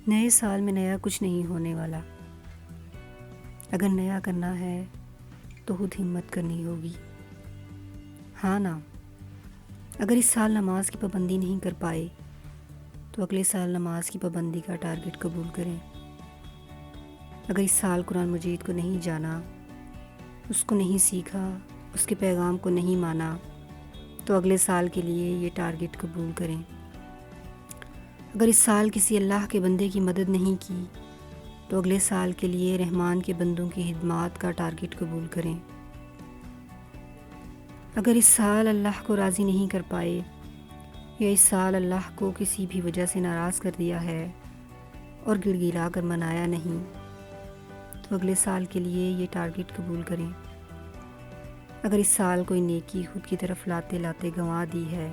نئے سال میں نیا کچھ نہیں ہونے والا۔ اگر نیا کرنا ہے تو خود ہمت کرنی ہوگی۔ ہاں نا، اگر اس سال نماز کی پابندی نہیں کر پائے تو اگلے سال نماز کی پابندی کا ٹارگٹ قبول کریں۔ اگر اس سال قرآن مجید کو نہیں جانا، اس کو نہیں سیکھا، اس کے پیغام کو نہیں مانا تو اگلے سال کے لیے یہ ٹارگٹ قبول کریں۔ اگر اس سال کسی اللہ کے بندے کی مدد نہیں کی تو اگلے سال کے لیے رحمان کے بندوں کی خدمات کا ٹارگٹ قبول کریں۔ اگر اس سال اللہ کو راضی نہیں کر پائے یا اس سال اللہ کو کسی بھی وجہ سے ناراض کر دیا ہے اور گڑ گڑا کر منایا نہیں تو اگلے سال کے لیے یہ ٹارگٹ قبول کریں۔ اگر اس سال کوئی نیکی خود کی طرف لاتے لاتے گنوا دی ہے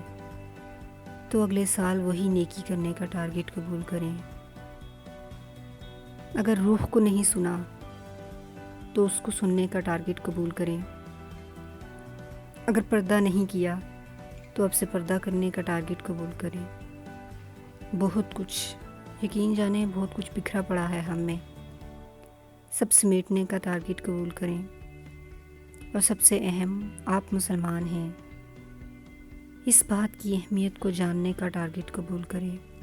تو اگلے سال وہی نیکی کرنے کا ٹارگٹ قبول کریں۔ اگر روح کو نہیں سنا تو اس کو سننے کا ٹارگٹ قبول کریں۔ اگر پردہ نہیں کیا تو اب سے پردہ کرنے کا ٹارگٹ قبول کریں۔ بہت کچھ، یقین جانیں بہت کچھ بکھرا پڑا ہے ہم میں، سب سمیٹنے کا ٹارگٹ قبول کریں۔ اور سب سے اہم، آپ مسلمان ہیں، اس بات کی اہمیت کو جاننے کا ٹارگٹ قبول کریں۔